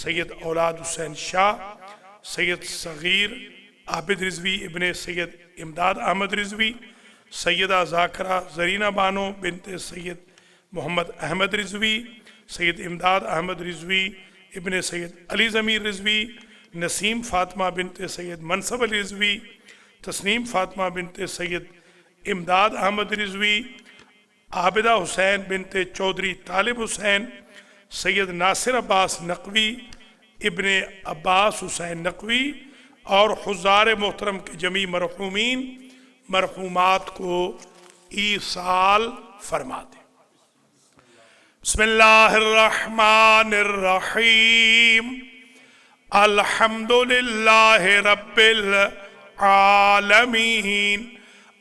سید اولاد حسین شاہ، سید صغیر عابد رضوی ابن سید امداد احمد رضوی، سیدہ ذاکرہ زرینہ بانو بنت سید محمد احمد رضوی، سید امداد احمد رضوی ابن سید علی ضمیر رضوی، نسیم فاطمہ بنت سید منصب علی رضوی، تسنیم فاطمہ بنت سید امداد احمد رضوی، عابدہ حسین بنت چودھری طالب حسین، سید ناصر عباس نقوی ابن عباس حسین نقوی، اور حضار محترم کے جمیع مرحومین مرحومات کو ایصال فرما دیں۔ بسم اللہ الرحمن الرحیم، الحمدللہ رب العالمین،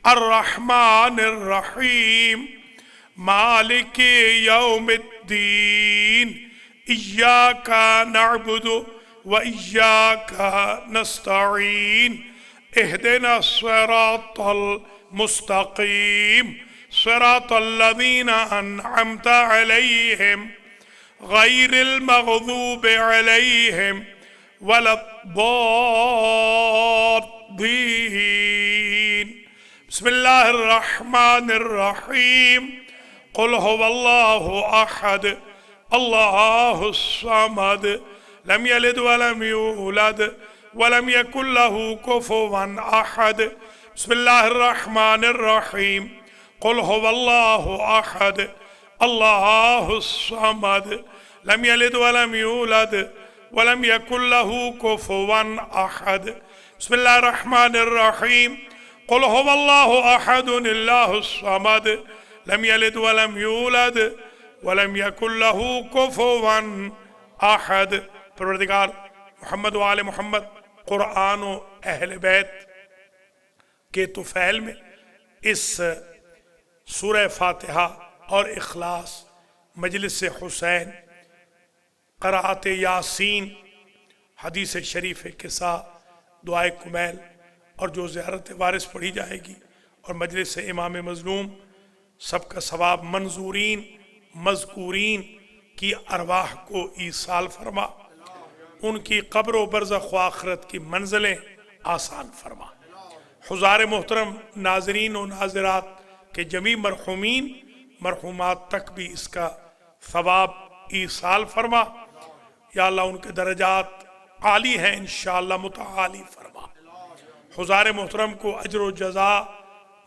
الرحمن الرحیم، مالک یوم الدین، ایاک نعبد و ایاک نستعین، اہدنا الصراط المستقیم، صراط الذین انعمت علیہم غیر المغضوب علیہم ولا الضالین۔ بسم اللہ الرحمن الرحیم، قل هو اللہ احد اللہ الصمد لم یلد ولم یولد ولم یکن له کفوا احد۔ بسم اللہ الرحمن الرحیم، قل هو اللہ احد اللہ الصمد لم یلد ولم یولد ولم یکن له کفوا احد۔ بسم اللہ الرحمن الرحیم، قل هو اللہ احد اللہ الصمد لم یلد ولم یولد ولم یکن له کفوا احد۔ پروردگار محمد و آل محمد، قرآن و اہل بیت کے طفیل میں اس سورہ فاتحہ اور اخلاص، مجلس حسین، قرأت یاسین، حدیث شریف قصہ، دعائے کمیل اور جو زیارت وارث پڑھی جائے گی، اور مجلس امام مظلوم، سب کا ثواب منظورین مذکورین کی ارواح کو ایصال فرما، ان کی قبر و برزخ و آخرت کی منزلیں آسان فرما۔ حضار محترم ناظرین و ناظرات کے جمیع مرحومین مرحومات تک بھی اس کا ثواب ایصال فرما۔ یا اللہ ان کے درجات عالی ہیں انشاءاللہ متعالی فرما۔ حضار محترم کو اجر و جزا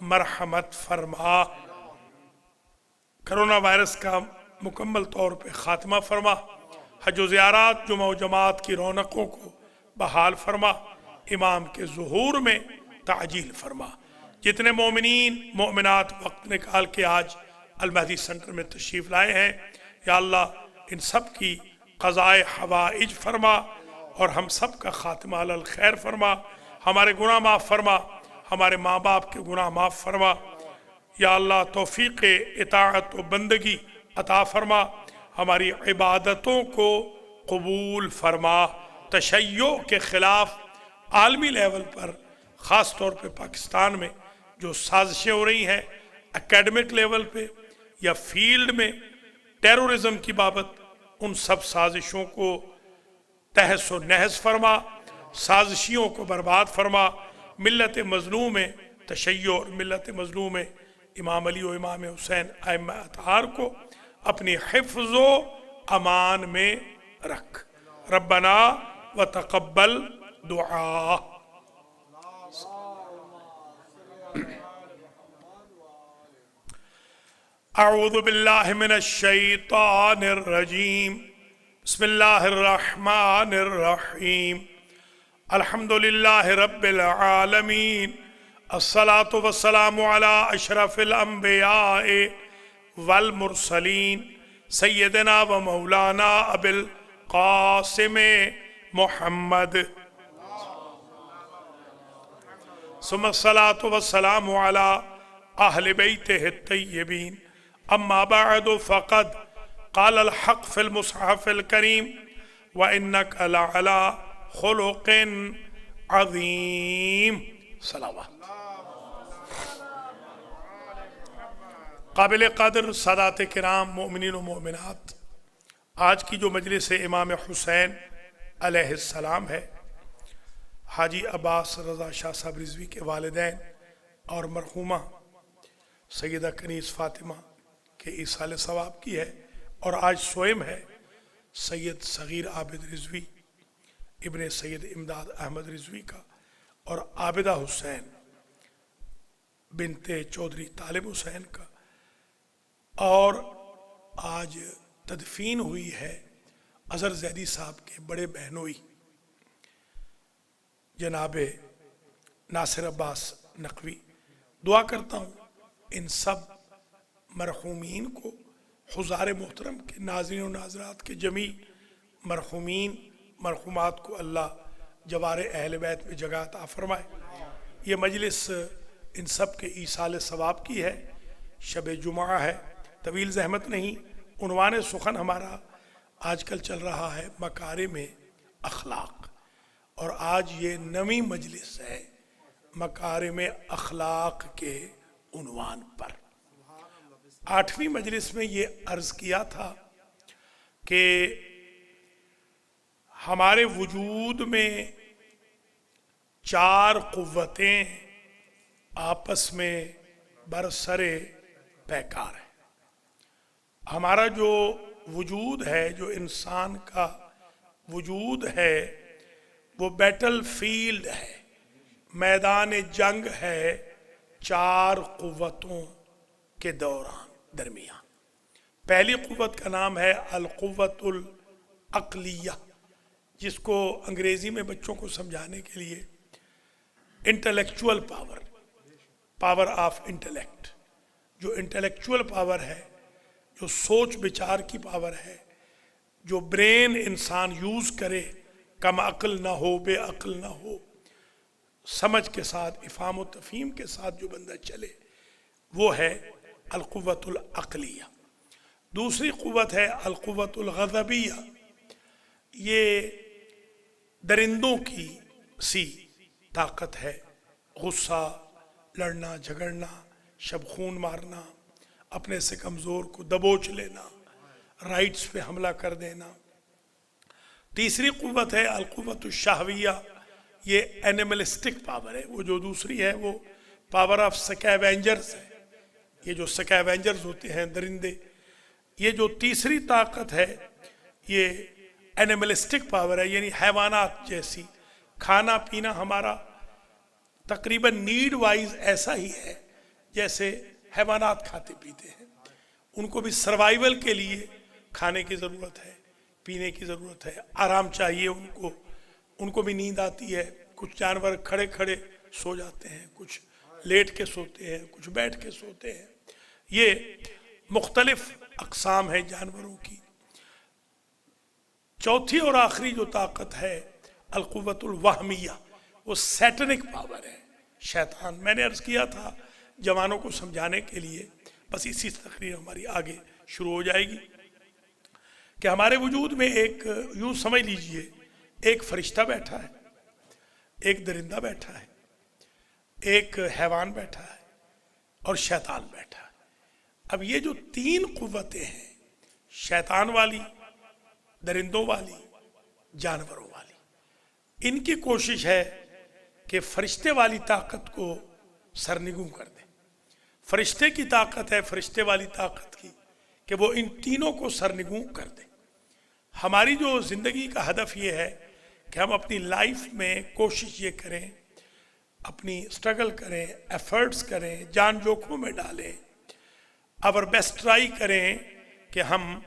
مرحمت فرما۔ کرونا وائرس کا مکمل طور پہ خاتمہ فرما۔ حج و زیارات، جمعہ و جماعت کی رونقوں کو بحال فرما۔ امام کے ظہور میں تعجیل فرما۔ جتنے مومنین مومنات وقت نکال کے آج المہدی سینٹر میں تشریف لائے ہیں، یا اللہ ان سب کی قضائے حوائج فرما، اور ہم سب کا خاتمہ علی الخیر فرما۔ ہمارے گناہ معاف فرما، ہمارے ماں باپ کے گناہ معاف فرما۔ یا اللہ توفیق اطاعت و بندگی عطا فرما، ہماری عبادتوں کو قبول فرما۔ تشیع کے خلاف عالمی لیول پر، خاص طور پہ پاکستان میں جو سازشیں ہو رہی ہیں، اکیڈمک لیول پہ یا فیلڈ میں ٹیرورزم کی بابت، ان سب سازشوں کو تہس و نہس فرما، سازشیوں کو برباد فرما۔ ملت مظلوم تشیع اور ملت مظلوم امام علی و امام حسین ائمہ اطہار کو اپنی حفظ و امان میں رکھ۔ ربنا وتقبل دعا۔ اعوذ باللہ من الشیطان الرجیم، بسم اللہ الرحمن الرحیم، الحمدللہ رب العالمین، الصلاة والسلام علی اشرف الانبیاء والمرسلین، سیدنا و مولانا ابی القاسم محمد، ثم الصلاة والسلام علی اہل بیتہ الطیبین، اما بعد فقد قال الحق في المصحف الكريم وإنك لعلى خلق عظیم۔ صلوات۔ قابل قدر سادات کرام، مومنین و مومنات، آج کی جو مجلس امام حسین علیہ السلام ہے، حاجی عباس رضا شاہ صاحب رضوی کے والدین اور مرحومہ سیدہ کنیز فاطمہ کے ایصال ثواب کی ہے، اور آج سوئم ہے سید صغیر عابد رضوی ابن سید امداد احمد رضوی کا، اور عابدہ حسین بنت چودھری طالب حسین کا، اور آج تدفین ہوئی ہے اظہر زیدی صاحب کے بڑے بہنوئی جناب ناصر عباس نقوی۔ دعا کرتا ہوں ان سب مرحومین کو، حضار محترم کے ناظرین و ناظرات کے جمیع مرحومین مرحومات کو اللہ جوار اہل بیت میں جگہ عطا فرمائے۔ یہ مجلس ان سب کے ایصال ثواب کی ہے، شب جمعہ ہے، طویل زحمت نہیں۔ عنوان سخن ہمارا آج کل چل رہا ہے مکارم اخلاق، اور آج یہ نویں مجلس ہے مکارم اخلاق کے عنوان پر۔ 8ویں مجلس میں یہ عرض کیا تھا کہ ہمارے وجود میں 4 قوتیں آپس میں برسر پیکار ہیں۔ ہمارا جو وجود ہے، جو انسان کا وجود ہے، وہ بیٹل فیلڈ ہے، میدان جنگ ہے 4 قوتوں کے درمیان۔ پہلی قوت کا نام ہے القوت العقلیہ، جس کو انگریزی میں بچوں کو سمجھانے کے لیے انٹلیکچول پاور آف انٹلیکٹ، جو انٹلیکچول پاور ہے، جو سوچ بچار کی پاور ہے، جو برین انسان یوز کرے، کم عقل نہ ہو، بے عقل نہ ہو، سمجھ کے ساتھ، افہام و تفہیم کے ساتھ جو بندہ چلے، وہ ہے القوت العقلیہ۔ دوسری قوت ہے القوت الغضبیہ، یہ درندوں کی سی طاقت ہے، غصہ، لڑنا جھگڑنا، شبخون مارنا، اپنے سے کمزور کو دبوچ لینا، رائٹس پہ حملہ کر دینا۔ تیسری قوت ہے القوت الشہویہ، یہ اینیملسٹک پاور ہے، وہ جو دوسری ہے وہ پاور آف سکیوینجرز ہے، یہ جو سکیوینجرز ہوتے ہیں درندے۔ یہ جو تیسری طاقت ہے یہ اینیملسٹک پاور ہے، یعنی حیوانات جیسی۔ کھانا پینا ہمارا تقریباً نیڈ وائز ایسا ہی ہے جیسے حیوانات کھاتے پیتے ہیں، ان کو بھی سروائیول کے لیے کھانے کی ضرورت ہے، پینے کی ضرورت ہے، آرام چاہیے ان کو بھی نیند آتی ہے۔ کچھ جانور کھڑے کھڑے سو جاتے ہیں، کچھ لیٹ کے سوتے ہیں، کچھ بیٹھ کے سوتے ہیں۔ یہ مختلف اقسام ہیں جانوروں کی۔ چوتھی اور آخری جو طاقت ہے القوت الوہمیہ، وہ سیٹنک پاور ہے، شیطان۔ میں نے عرض کیا تھا جوانوں کو سمجھانے کے لیے، بس اسی تقریر ہماری آگے شروع ہو جائے گی، کہ ہمارے وجود میں ایک، یوں سمجھ لیجئے، ایک فرشتہ بیٹھا ہے، ایک درندہ بیٹھا ہے، ایک حیوان بیٹھا ہے، اور شیطان بیٹھا ہے۔ اب یہ جو 3 قوتیں ہیں، شیطان والی، درندوں والی، جانوروں والی، ان کی کوشش ہے کہ فرشتے والی طاقت کو سرنگوں کر دیں۔ فرشتے کی طاقت ہے، فرشتے والی طاقت کی، کہ وہ ان تینوں کو سرنگوں کر دیں۔ ہماری جو زندگی کا ہدف یہ ہے کہ ہم اپنی لائف میں کوشش یہ کریں، اپنی سٹرگل کریں، ایفرٹس کریں، جان جوکھوں میں ڈالیں، اور بیسٹ ٹرائی کریں کہ ہم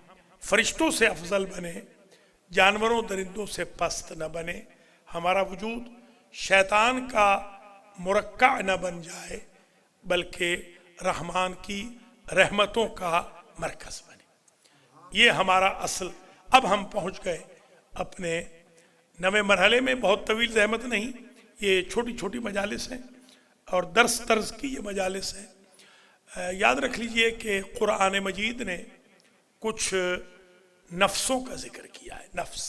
فرشتوں سے افضل بنیں، جانوروں درندوں سے پست نہ بنیں، ہمارا وجود شیطان کا مرکع نہ بن جائے، بلکہ رحمان کی رحمتوں کا مرکز بنے۔ یہ ہمارا اصل۔ اب ہم پہنچ گئے اپنے نویں مرحلے میں، بہت طویل زحمت نہیں، یہ چھوٹی چھوٹی مجالس ہیں اور درس طرز کی یہ مجالس ہیں۔ یاد رکھ لیجئے کہ قرآن مجید نے کچھ نفسوں کا ذکر کیا ہے، نفس،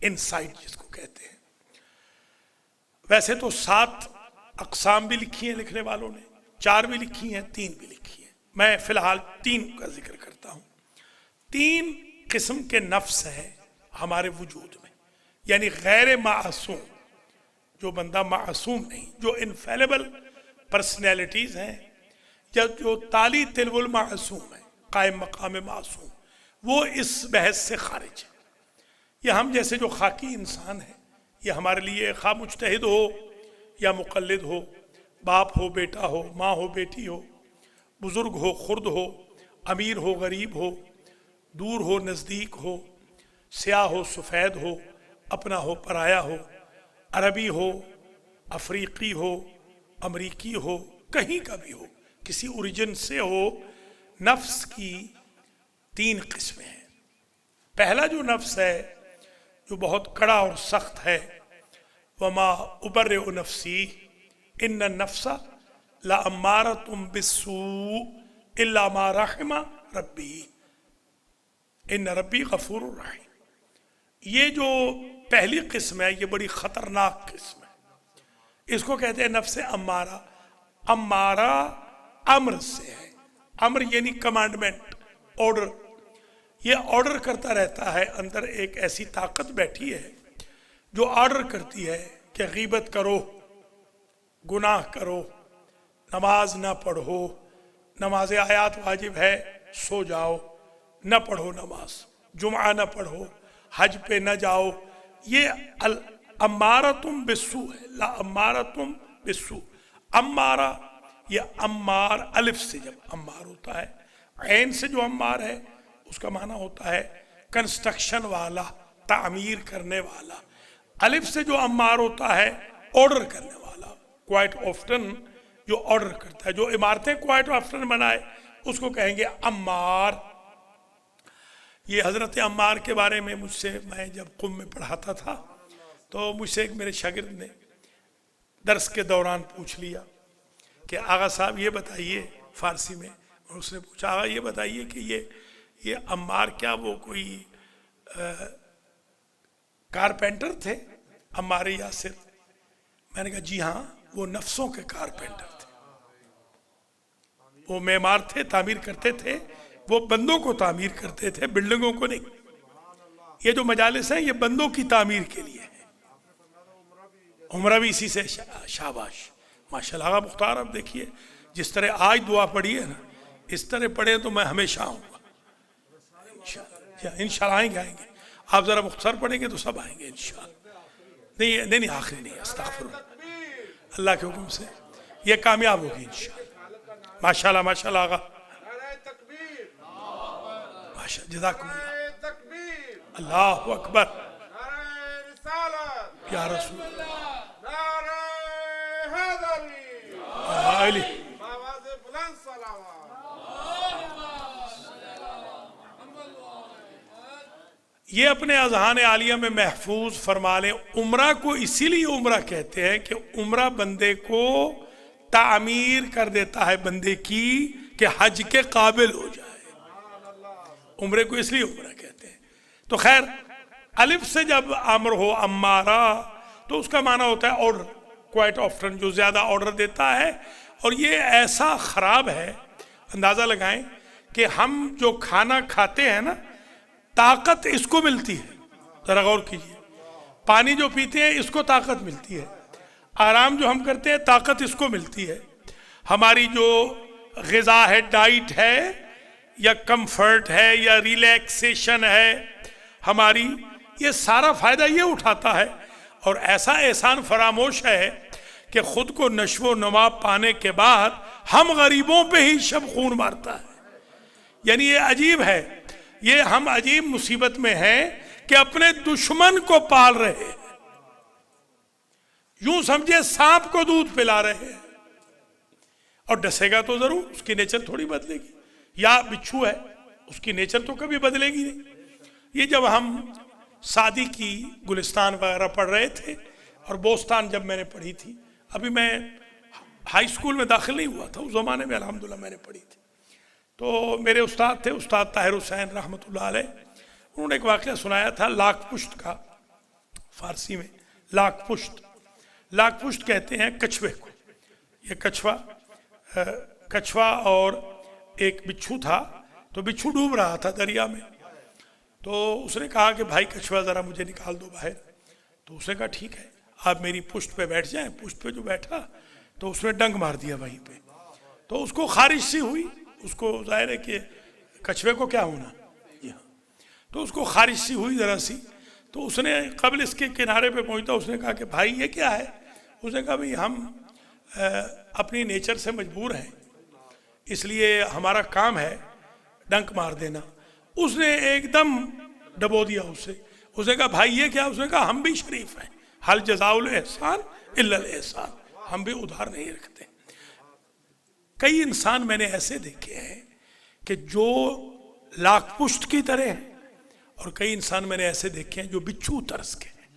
انسائٹ جس کو کہتے ہیں۔ ویسے تو 7 اقسام بھی لکھی ہیں لکھنے والوں نے، 4 بھی لکھی ہیں، 3 بھی لکھی ہیں، میں فی الحال 3 کا ذکر کرتا ہوں۔ 3 قسم کے نفس ہیں ہمارے وجود میں۔ یعنی غیر معصوم، جو بندہ معصوم نہیں، جو انفیلیبل پرسنالٹیز ہیں یا جو تالی تلو المعصوم ہے، قائم مقام معصوم، وہ اس بحث سے خارج ہے۔ یہ ہم جیسے جو خاکی انسان ہیں، یہ ہمارے لیے خواہ مجتہد ہو یا مقلد ہو، باپ ہو بیٹا ہو، ماں ہو بیٹی ہو، بزرگ ہو خرد ہو، امیر ہو غریب ہو، دور ہو نزدیک ہو، سیاہ ہو سفید ہو، اپنا ہو پرایا ہو، عربی ہو افریقی ہو امریکی ہو، کہیں کا بھی ہو، کسی اوریجن سے ہو، نفس کی 3 قسمیں ہیں۔ پہلا جو نفس ہے جو بہت کڑا اور سخت ہے، وما ابرئ نفسی ان النفس لامارۃ بالسوء الا ما رحم ربی ان ربی غفور رحیم۔ یہ جو پہلی قسم ہے یہ بڑی خطرناک قسم ہے، اس کو کہتے ہیں نفس امارہ۔ امارہ امر سے ہے، امر یعنی کمانڈمنٹ، آرڈر، یہ آرڈر کرتا رہتا ہے، اندر ایک ایسی طاقت بیٹھی ہے جو آرڈر کرتی ہے کہ غیبت کرو، گناہ کرو، نماز نہ پڑھو، نماز آیات واجب ہے سو جاؤ، نہ پڑھو نماز، جمعہ نہ پڑھو، حج پہ نہ جاؤ۔ یہ امارتم بالسوء ہے، لا امارتم بالسوء۔ امارہ یہ امار، الف سے جب امار ہوتا ہے، عین سے جو امار ہے اس کا معنی ہوتا ہے کنسٹرکشن والا، تعمیر کرنے والا۔ الف سے جو امار ہوتا ہے آرڈر کرنے والا، کوائٹ آفٹن جو آرڈر کرتا ہے، جو عمارتیں کوائٹ آفٹن بنائے اس کو کہیں گے امار۔ یہ حضرت عمار کے بارے میں مجھ سے، میں جب قم میں پڑھاتا تھا تو مجھ سے ایک میرے شاگرد نے درس کے دوران پوچھ لیا کہ آغا صاحب یہ بتائیے، فارسی میں، اور اس نے پوچھا آغا یہ بتائیے کہ یہ عمار کیا وہ کوئی کارپینٹر تھے عمار یاسر؟ میں نے کہا جی ہاں، وہ نفسوں کے کارپینٹر تھے، وہ معمار تھے، تعمیر کرتے تھے، وہ بندوں کو تعمیر کرتے تھے، بلڈنگوں کو نہیں۔ یہ جو مجالس ہیں یہ بندوں کی تعمیر کے لیے ہے۔ عمرہ بھی اسی سے، شاباش ماشاءاللہ آغا مختار۔ اب دیکھیے جس طرح آج دعا پڑھی ہے نا، اس طرح پڑھیں تو میں ہمیشہ آؤں گا انشاءاللہ۔ آئیں گے آپ ذرا مختصر پڑھیں گے تو سب آئیں گے انشاءاللہ۔ نہیں آخری نہیں، استغفر اللہ کے حکم سے یہ کامیاب ہوگی انشاءاللہ۔ ماشاءاللہ ماشاءاللہ آغا، جزاکم اللہ، اللہ اکبر، یا رسول اللہ، یہ اپنے اذہان عالیہ میں محفوظ فرما لیں۔ عمرہ کو اسی لیے عمرہ کہتے ہیں کہ عمرہ بندے کو تعمیر کر دیتا ہے بندے کی، کہ حج کے قابل ہو جائے۔ عمرے کو اس لیے عمرہ کہتے ہیں۔ تو خیر، الف سے جب امر ہو امارہ تو اس کا معنی ہوتا ہے آرڈر، کوائٹ آفٹن جو زیادہ آرڈر دیتا ہے۔ اور یہ ایسا خراب ہے، اندازہ لگائیں کہ ہم جو کھانا کھاتے ہیں نا، طاقت اس کو ملتی ہے، ذرا غور کیجئے۔ پانی جو پیتے ہیں اس کو طاقت ملتی ہے، آرام جو ہم کرتے ہیں طاقت اس کو ملتی ہے، ہماری جو غذا ہے، ڈائٹ ہے یا کمفرٹ ہے یا ریلیکسیشن ہے ہماری، یہ سارا فائدہ یہ اٹھاتا ہے۔ اور ایسا احسان فراموش ہے کہ خود کو نشو و نما پانے کے بعد ہم غریبوں پہ ہی شب خون مارتا ہے۔ یعنی یہ عجیب ہے، یہ ہم عجیب مصیبت میں ہیں کہ اپنے دشمن کو پال رہے ہیں، یوں سمجھے سانپ کو دودھ پلا رہے ہیں، اور ڈسے گا تو ضرور، اس کی نیچر تھوڑی بدلے گی۔ یا بچھو ہے، اس کی نیچر تو کبھی بدلے گی نہیں۔ یہ جب ہم سعدی کی گلستان وغیرہ پڑھ رہے تھے، اور بوستان جب میں نے پڑھی تھی، ابھی میں ہائی اسکول میں داخل نہیں ہوا تھا، اس زمانے میں الحمدللہ میں نے پڑھی تھی، تو میرے استاد تھے استاد طاہر حسین رحمۃ اللہ علیہ، انہوں نے ایک واقعہ سنایا تھا لاکھ پشت کا، فارسی میں لاکھ پشت، لاکھ پشت کہتے ہیں کچھوے کو۔ یہ کچھوا اور ایک بچھو تھا، تو بچھو ڈوب رہا تھا دریا میں، تو اس نے کہا کہ بھائی کچھوا ذرا مجھے نکال دو باہر، تو اس نے کہا ٹھیک ہے آپ میری پشت پہ بیٹھ جائیں. پشت پہ جو بیٹھا تو اس نے ڈنک مار دیا وہیں پہ. تو اس کو خارش سی ہوئی. اس کو ظاہر ہے کہ کچھوے کو کیا ہونا, جی ہاں, تو اس کو خارش سی ہوئی ذرا سی. تو اس نے قبل اس کے کنارے پہ پہنچتا اس نے کہا کہ بھائی یہ کیا ہے. اس نے کہا بھائی ہم اپنی نیچر سے مجبور ہیں, اس لیے ہمارا کام ہے ڈنک مار دینا. اس نے ایک دم ڈبو دیا اس سے. اس نے کہا بھائی یہ کیا. اس نے کہا ہم بھی شریف ہیں, حل جزاء الاحسان الا الاحسان, ہم بھی ادھار نہیں رکھتے. کئی انسان میں نے ایسے دیکھے ہیں کہ جو لاکھ پشت کی طرح ہیں, اور کئی انسان میں نے ایسے دیکھے ہیں جو بچھو طرز کے ہیں.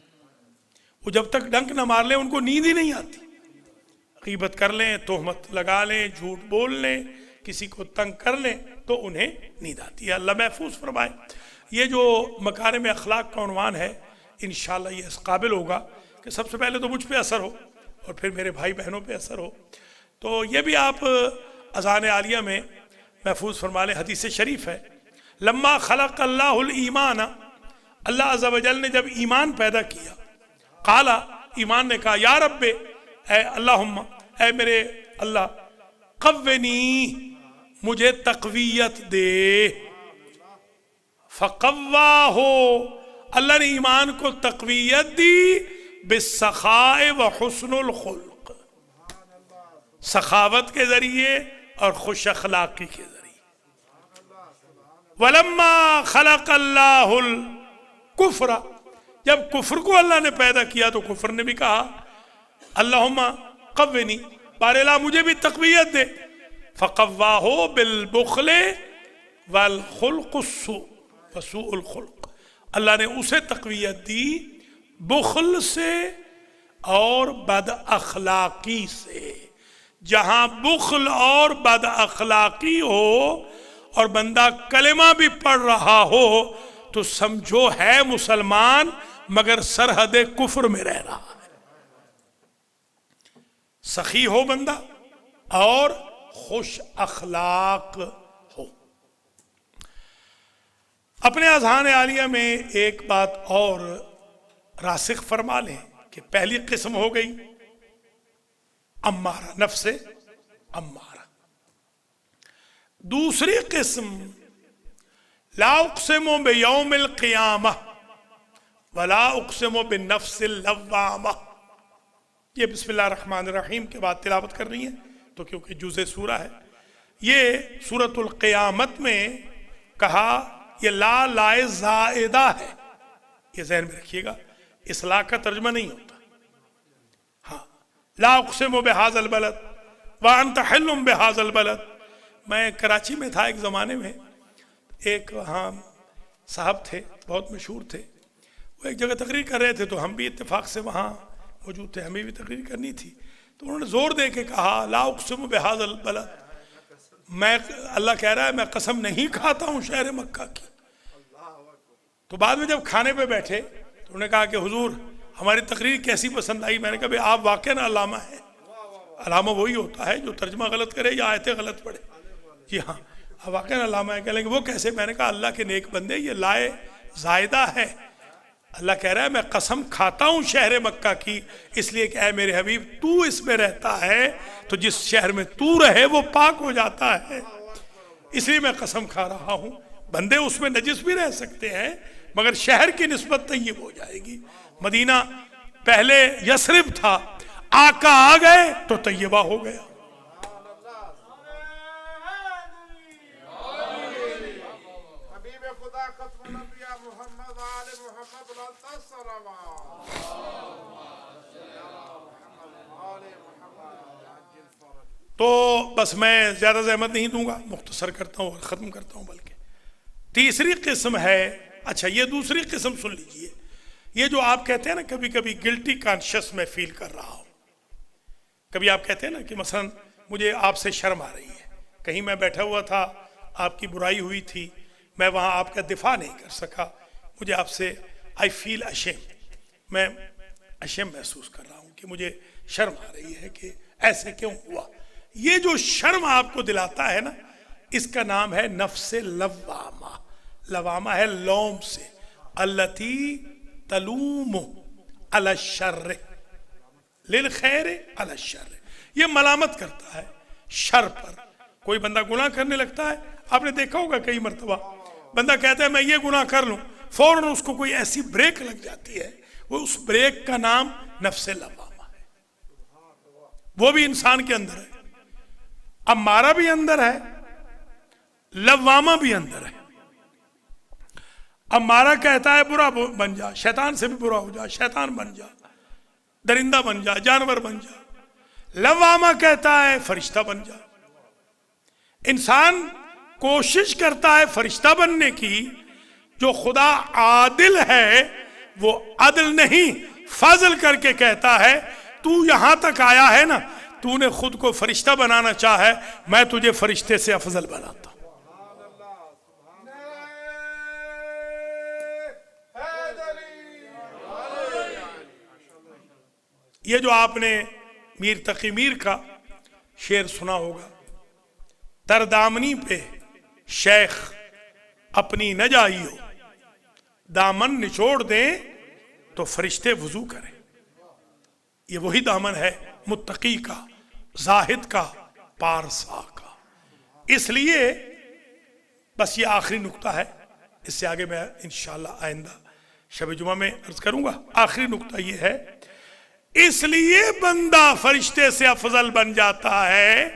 وہ جب تک ڈنک نہ مار لیں ان کو نیند ہی نہیں آتی. غیبت کر لیں, تہمت لگا لیں, جھوٹ بول لیں, کسی کو تنگ کر لیں تو انہیں نیند آتی ہے. اللہ محفوظ فرمائے. یہ جو مکارم اخلاق کا عنوان ہے انشاءاللہ یہ اس قابل ہوگا کہ سب سے پہلے تو مجھ پہ اثر ہو اور پھر میرے بھائی بہنوں پہ اثر ہو. تو یہ بھی آپ اذان عالیہ میں محفوظ فرما لیں. حدیث شریف ہے لما خلق اللہ الایمان, اللہ عز و جل نے جب ایمان پیدا کیا, قال, ایمان نے کہا, یا رب, اے اللہم, اے میرے اللہ, قونی, مجھے تقویت دے. فقواہ, اللہ نے ایمان کو تقویت دی بالسخاء وحسن الخلق, سخاوت کے ذریعے اور خوش اخلاقی کے ذریعے. ولما خلق اللہ الکفر, جب کفر کو اللہ نے پیدا کیا تو کفر نے بھی کہا اللہم قونی, بار الہ مجھے بھی تقویت دے. فقواہ بالبخل والخلق السوء وسوء الخلق, اللہ نے اسے تقویت دی بخل سے اور بد اخلاقی سے. جہاں بخل اور بد اخلاقی ہو اور بندہ کلمہ بھی پڑھ رہا ہو تو سمجھو ہے مسلمان مگر سرحد کفر میں رہ رہا ہے. سخی ہو بندہ اور خوش اخلاق ہو. اپنے اذہان عالیہ میں ایک بات اور راسخ فرما لیں کہ پہلی قسم ہو گئی امارہ, نفس امارہ. دوسری قسم لا اقسم بیوم القیامہ ولا اقسم بالنفس اللوامہ. یہ بسم اللہ الرحمن الرحیم کے بعد تلاوت کر رہی ہیں تو کیونکہ جزء سورہ ہے. یہ سورۃ القیامت میں کہا یہ لا لائے زائدہ ہے, یہ ذہن میں رکھیے گا, اصلاح کا ترجمہ نہیں ہوتا. ہاں, لا اقسم بہذا البلد وانت حل بہذا البلد. میں کراچی میں تھا ایک زمانے میں, ایک وہاں صاحب تھے بہت مشہور تھے, وہ ایک جگہ تقریر کر رہے تھے تو ہم بھی اتفاق سے وہاں موجود تھے, ہمیں بھی تقریر کرنی تھی. تو انہوں نے زور دے کے کہا لا اقسم بہذا البلد, میں, اللہ کہہ رہا ہے میں قسم نہیں کھاتا ہوں شہر مکہ کی. تو بعد میں جب کھانے پہ بیٹھے تو انہوں نے کہا کہ حضور ہماری تقریر کیسی پسند آئی. میں نے کہا بھئی آپ واقعاً علامہ ہیں. علامہ وہی ہوتا ہے جو ترجمہ غلط کرے یا آیتیں غلط پڑھے. جی ہاں, واقعاً علامہ ہے. کہہ لیں گے وہ کیسے. میں نے کہا اللہ کے نیک بندے یہ لائے زائدہ ہے. اللہ کہہ رہا ہے میں قسم کھاتا ہوں شہر مکہ کی, اس لیے کہ اے میرے حبیب تو اس میں رہتا ہے تو جس شہر میں تو رہے وہ پاک ہو جاتا ہے, اس لیے میں قسم کھا رہا ہوں. بندے اس میں نجس بھی رہ سکتے ہیں مگر شہر کی نسبت طیب ہو جائے گی. مدینہ پہلے یثرب تھا, آقا آ گئے تو طیبہ ہو گیا. تو بس میں زیادہ زحمت نہیں دوں گا, مختصر کرتا ہوں اور ختم کرتا ہوں. بلکہ تیسری قسم ہے, اچھا یہ دوسری قسم سن لیجئے, یہ جو آپ کہتے ہیں نا کبھی کبھی گلٹی کانشس میں فیل کر رہا ہوں. کبھی آپ کہتے ہیں نا کہ مثلا مجھے آپ سے شرم آ رہی ہے, کہیں میں بیٹھا ہوا تھا, آپ کی برائی ہوئی تھی, میں وہاں آپ کا دفاع نہیں کر سکا, مجھے آپ سے I feel ashamed, میں ashamed محسوس کر رہا ہوں کہ مجھے شرم آ رہی ہے کہ ایسے کیوں ہوا. یہ جو شرم آپ کو دلاتا ہے نا, اس کا نام ہے نفس لوامہ. لوامہ ہے لوم سے, التی تلوم, علی الشر، للخیر علی الشر، یہ ملامت کرتا ہے شر پر۔ کوئی بندہ گناہ کرنے لگتا ہے، آپ نے دیکھا ہوگا کئی مرتبہ بندہ کہتا ہے میں یہ گناہ کر لوں، فوراً اس کو کوئی ایسی بریک لگ جاتی ہے، وہ اس بریک کا نام نفس لوامہ ہے۔ وہ بھی انسان کے اندر ہے، امارہ بھی اندر ہے، لوامہ بھی اندر ہے۔ امارہ کہتا ہے برا بن جا، شیطان سے بھی برا ہو جا، شیطان بن جا، درندہ بن جا، جانور بن جا۔ لوامہ کہتا ہے فرشتہ بن جا۔ انسان کوشش کرتا ہے فرشتہ بننے کی، جو خدا عادل ہے وہ عدل نہیں فضل کر کے کہتا ہے تو یہاں تک آیا ہے نا، تو نے خود کو فرشتہ بنانا چاہے، میں تجھے فرشتے سے افضل بناتا ہوں۔ یہ جو آپ نے میر تقی میر کا شعر سنا ہوگا، تردامنی پہ شیخ اپنی نہ جائیو، دامن نچوڑ دیں تو فرشتے وضو کریں۔ یہ وہی دامن ہے متقی کا، زاہد کا، پارسا کا۔ اس لیے بس یہ آخری نقطہ ہے، اس سے آگے میں انشاءاللہ آئندہ شب جمعہ میں عرض کروں گا۔ آخری نقطہ یہ ہے، اس لیے بندہ فرشتے سے افضل بن جاتا ہے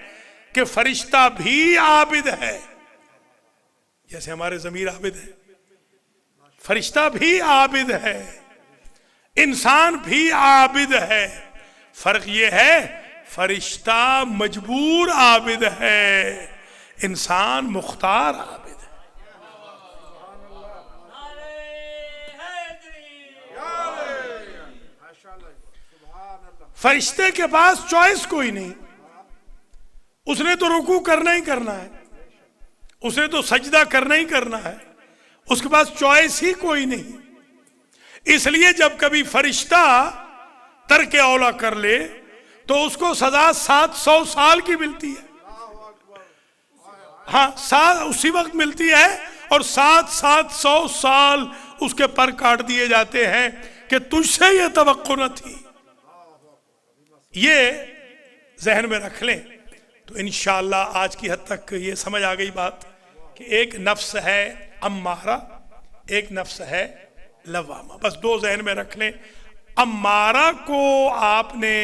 کہ فرشتہ بھی عابد ہے، جیسے ہمارے ضمیر عابد ہے، فرشتہ بھی عابد ہے، انسان بھی عابد ہے۔ فرق یہ ہے فرشتہ مجبور عابد ہے، انسان مختار عابد ہے۔ فرشتے کے پاس چوائس کوئی نہیں، اس نے تو رکوع کرنا ہی کرنا ہے، اس نے تو سجدہ کرنا ہی کرنا ہے، اس کے پاس چوائس ہی کوئی نہیں۔ اس لیے جب کبھی فرشتہ ترک اولا کر لے تو اس کو سزا 700 سال کی ملتی ہے، ہاں اسی وقت ملتی ہے، اور 700 سال اس کے پر کاٹ دیے جاتے ہیں کہ تجھ سے یہ توقع نہ تھی۔ یہ ذہن میں رکھ لیں تو انشاءاللہ آج کی حد تک یہ سمجھ آ گئی بات کہ ایک نفس ہے امارہ، ایک نفس ہے لوامہ۔ بس دو ذہن میں رکھ لیں، امارہ کو آپ نے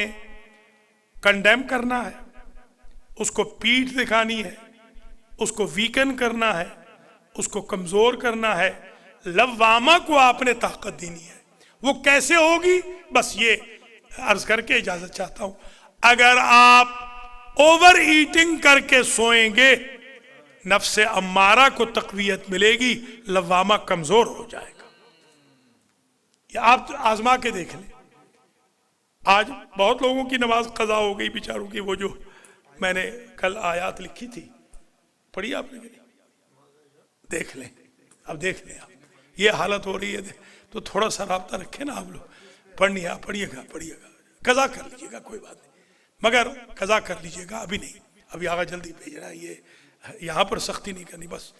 کنڈیم کرنا ہے، اس کو پیٹھ دکھانی ہے، اس کو ویکن کرنا ہے، اس کو کمزور کرنا ہے۔ لوامہ کو آپ نے طاقت دینی ہے۔ وہ کیسے ہوگی؟ بس یہ عرض کر کے اجازت چاہتا ہوں، اگر آپ اوور ایٹنگ کر کے سوئیں گے نفس امارہ کو تقویت ملے گی، لوامہ کمزور ہو جائے گا۔ یہ آپ آزما کے دیکھ لیں۔ آج بہت لوگوں کی نماز قضا ہو گئی بیچاروں کی، وہ جو میں نے کل آیات لکھی تھی پڑھی آپ نے؟ دیکھ لیں، اب دیکھ لیں، آپ یہ حالت ہو رہی ہے تو تھوڑا سا رابطہ رکھیں نا آپ لوگ، پڑھنی ہے پڑھیے گا، قضا کر لیجیے گا، کوئی بات نہیں، مگر قضا کر لیجیے گا، ابھی نہیں، ابھی آگا جلدی بھیجنا ہے، یہ یہاں پر سختی نہیں کرنی، بس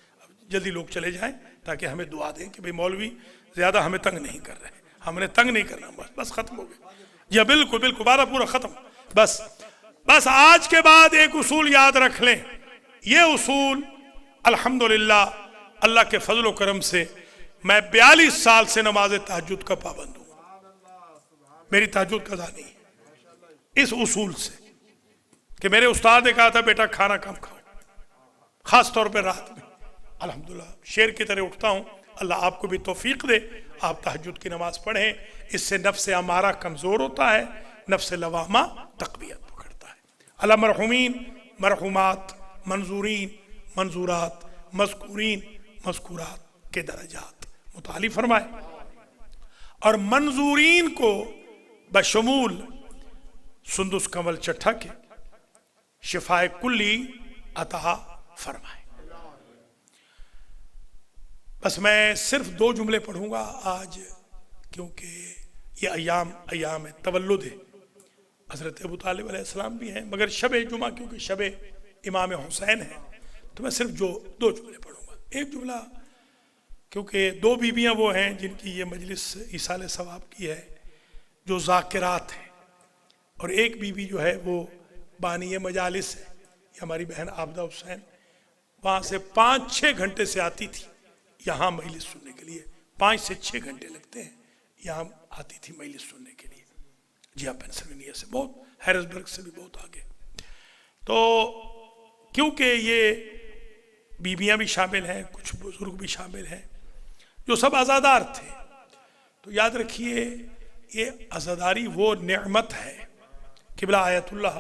جلدی لوگ چلے جائیں تاکہ ہمیں دعا دیں کہ بھئی مولوی زیادہ ہمیں تنگ نہیں کر رہے، ہم نے تنگ نہیں کرنا، بس ختم ہو گیا۔ یہ بالکل بالکل بارہ پورا ختم۔ بس آج کے بعد ایک اصول یاد رکھ لیں، یہ اصول الحمدللہ اللہ کے فضل و کرم سے میں 42 سال سے نماز تہجد کا پابند ہوں، میری تہجد قضا نہیں ہے، اس اصول سے کہ میرے استاد نے کہا تھا بیٹا کھانا کم کھاؤ، خاص طور پہ رات میں۔ الحمدللہ شیر کی طرح اٹھتا ہوں، اللہ آپ کو بھی توفیق دے، آپ تہجد کی نماز پڑھیں، اس سے نفس امارہ کمزور ہوتا ہے، نفس لوامہ تقویت پکڑتا ہے۔ اللہ مرحومین، مرحومات، منظورین، منظورات، مذکورین، مذکورات کے درجات متعالی فرمائے، اور منظورین کو بشمول سندس کمل چٹھا کے شفائے کلی عطا فرمائے۔ بس میں صرف 2 جملے پڑھوں گا آج، کیونکہ یہ ایام تولد حضرت ابو طالب علیہ السلام بھی ہیں، مگر شب جمعہ کیونکہ شب امام حسین ہے تو میں صرف 2 جملے پڑھوں گا۔ ایک جملہ کیونکہ 2 بیویاں وہ ہیں جن کی یہ مجلس ایصال ثواب کی ہے، جو ذاکرات ہیں، اور ایک بیوی جو ہے وہ بانی مجالس ہے، یہ ہماری بہن عابدہ حسین، وہاں سے 5-6 گھنٹے سے آتی تھی یہاں مجلس سننے کے لیے، 5 سے 6 گھنٹے لگتے ہیں یہاں آتی تھی مجلس سننے کے لیے، جی ہاں پینسلوینیا سے، بہت ہیرسبرگ سے بھی بہت آگے۔ تو کیونکہ یہ بیویاں بھی شامل ہیں، کچھ بزرگ بھی شامل ہیں جو سب عزادار تھے، تو یاد رکھیے یہ عزاداری وہ نعمت ہے۔ قبلہ آیت اللہ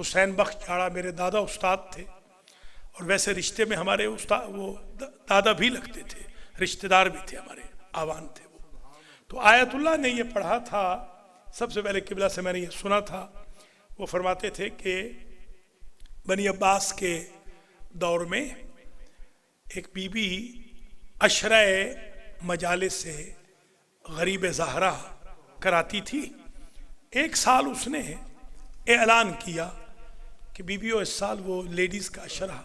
حسین بخش جاڑا میرے دادا استاد تھے، اور ویسے رشتے میں ہمارے استاد وہ دادا بھی لگتے تھے، رشتہ دار بھی تھے، ہمارے آوان تھے وہ۔ تو آیت اللہ نے یہ پڑھا تھا، سب سے پہلے قبلہ سے میں نے یہ سنا تھا، وہ فرماتے تھے کہ بنی عباس کے دور میں ایک بی بی عشرہ مجالس سے غریب زہرا کراتی تھی۔ ایک سال اس نے اعلان کیا کہ بیویوں اس سال وہ لیڈیز کا عشرہ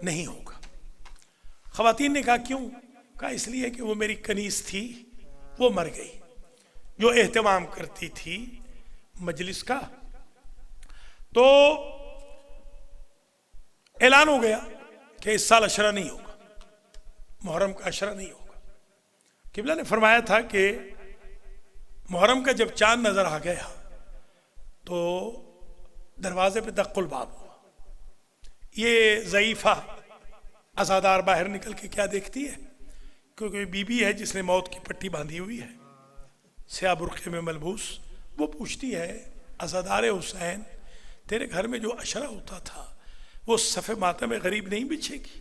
نہیں ہوگا۔ خواتین نے کہا کیوں؟ کہا اس لیے کہ وہ میری کنیز تھی، وہ مر گئی، جو اہتمام کرتی تھی مجلس کا۔ تو اعلان ہو گیا کہ اس سال عشرہ نہیں ہوگا، محرم کا عشرہ نہیں ہوگا۔ قبلہ نے فرمایا تھا کہ محرم کا جب چاند نظر آ گیا تو دروازے پہ دق الباب ہوا۔ یہ ضعیفہ عزادار باہر نکل کے کیا دیکھتی ہے؟ کیونکہ بی بی ہے جس نے موت کی پٹی باندھی ہوئی ہے، سیاہ برقعے میں ملبوس، وہ پوچھتی ہے عزادار حسین تیرے گھر میں جو عشرہ ہوتا تھا وہ صف ماتم غریب نہیں بچھے گی؟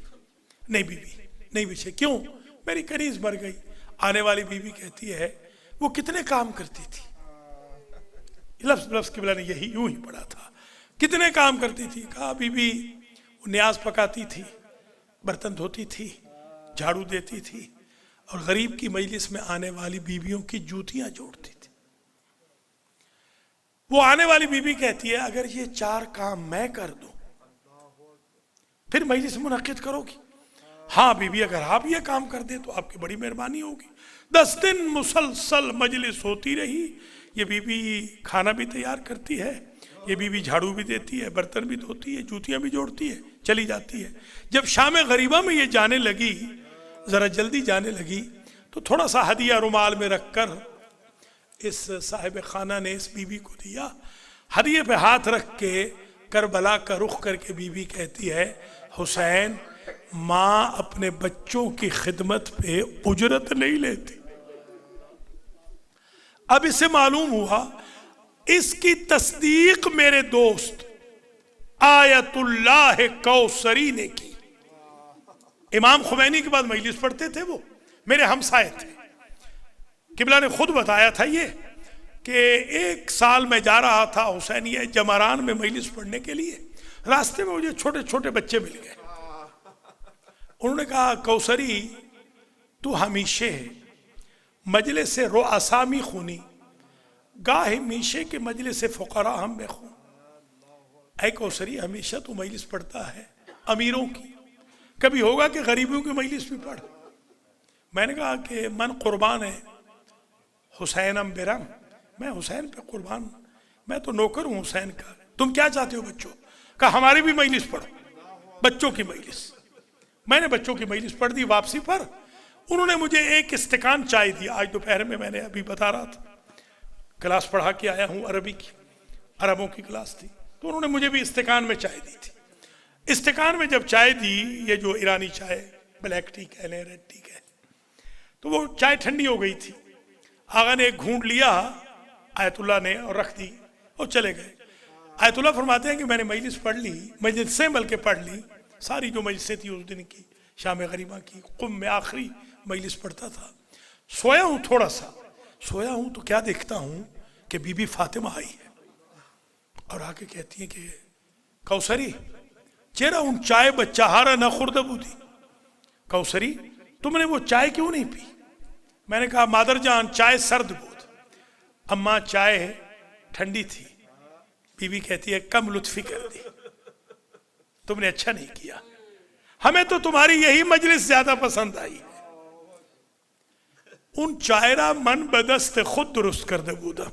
نہیں بی بی نہیں بچھے۔ کیوں؟ میری کنیز مر گئی۔ آنے والی بی بی کہتی ہے وہ کتنے کام کرتی تھی، لفظ قبلہ نے یہی یوں ہی پڑھا تھا، کتنے کام کرتی تھی؟ کہا بی بی وہ نیاز پکاتی تھی، برتن دھوتی تھی، جھاڑو دیتی تھی، اور غریب کی مجلس میں آنے والی بیویوں کی جوتیاں جوڑتی تھی۔ وہ آنے والی بیوی کہتی ہے اگر یہ 4 کام میں کر دوں پھر مجلس منعقد کرو گی؟ ہاں بی بی اگر آپ یہ کام کر دیں تو آپ کی بڑی مہربانی ہوگی۔ 10 دن مسلسل مجلس ہوتی رہی، یہ بی بی کھانا بھی تیار کرتی ہے، یہ بی بی جھاڑو بھی دیتی ہے، برتن بھی دھوتی ہے، جوتیاں بھی جوڑتی ہے، چلی جاتی ہے۔ جب شام غریبہ میں یہ جانے لگی، ذرا جلدی جانے لگی، تو تھوڑا سا ہدیہ رومال میں رکھ کر اس صاحب خانہ نے اس بی بی کو دیا۔ ہدیے پہ ہاتھ رکھ کے کربلا کا رخ کر کے بی بی کہتی ہے حسین ماں اپنے بچوں کی خدمت پہ اجرت نہیں لیتی۔ اب اسے معلوم ہوا اس کی تصدیق میرے دوست آیت اللہ کوثری نے کی۔ امام خمینی کے بعد مجلس پڑھتے تھے، وہ میرے ہمسائے تھے۔ قبلہ نے خود بتایا تھا یہ کہ ایک سال میں جا رہا تھا حسینیہ جمران میں مجلس پڑھنے کے لیے، راستے میں مجھے چھوٹے چھوٹے بچے مل گئے۔ انہوں نے کہا کوثری تو ہمیشہ مجلس رؤسا می خونی، گاہ میشے کے مجلس فقراء ہم میں خون۔ اے کوثری ہمیشہ تو مجلس پڑھتا ہے امیروں کی، کبھی ہوگا کہ غریبوں کی مجلس بھی پڑھ؟ میں نے کہا کہ من قربان ہے حسینم برم، میں حسین پہ قربان ہوں، میں تو نوکر ہوں حسین کا، تم کیا چاہتے ہو بچوں؟ کہا ہماری بھی مجلس پڑھو، بچوں کی مجلس۔ میں نے بچوں کی مجلس پڑھ دی۔ واپسی پر انہوں نے مجھے ایک استکان چائے دی۔ آج دوپہر میں نے ابھی بتا رہا تھا کلاس پڑھا کے آیا ہوں عربی کی، عربوں کی کلاس تھی، تو انہوں نے مجھے بھی استکان میں چائے دی تھی۔ استکان میں جب چائے دی، یہ جو ایرانی چائے بلیک ٹی کہہ لیں ریڈ ٹی کہہ لیں، تو وہ چائے ٹھنڈی ہو گئی تھی۔ آغا نے ایک گھونٹ لیا آیت اللہ نے اور رکھ دی اور چلے گئے۔ آیت اللہ فرماتے ہیں کہ میں نے مجلس پڑھ لی، مجلس سے بلکہ پڑھ لی ساری جو مجلسیں تھی اس دن کی، شام غریبہ کی، قم میں آخری مجلس پڑھتا تھا۔ سویا ہوں، تھوڑا سا سویا ہوں تو کیا دیکھتا ہوں کہ بی بی فاطمہ آئی ہے اور آ کے کہتی ہیں کہ کوثری چہرہ ان چائے بچہارا نہ خوردہ بودی، کوثری تم نے وہ چائے کیوں نہیں پی؟ میں نے کہا مادر جان چائے سرد بود، اماں چائے ٹھنڈی تھی۔ بی بی کہتی ہے کم لطفی کر دی، تم نے اچھا نہیں کیا، ہمیں تو تمہاری یہی مجلس زیادہ پسند آئی ہے۔ ان چائرہ من بدست خود درست کر دے بودا،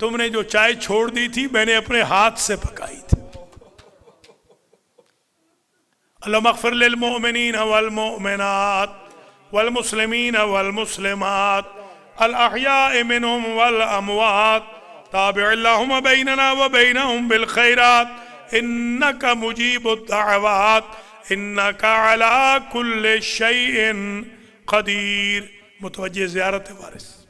تم نے جو چائے چھوڑ دی تھی میں نے اپنے ہاتھ سے پکائی تھی۔ اللہم اغفر للمؤمنین والمؤمنات والمسلمین والمسلمات الاحیاء منهم والاموات، تابع اللہم بیننا وبینہم بالخیرات انک مجیب الدعوات انک علی کل شیء قدیر۔ متوجہ زیارت وارث۔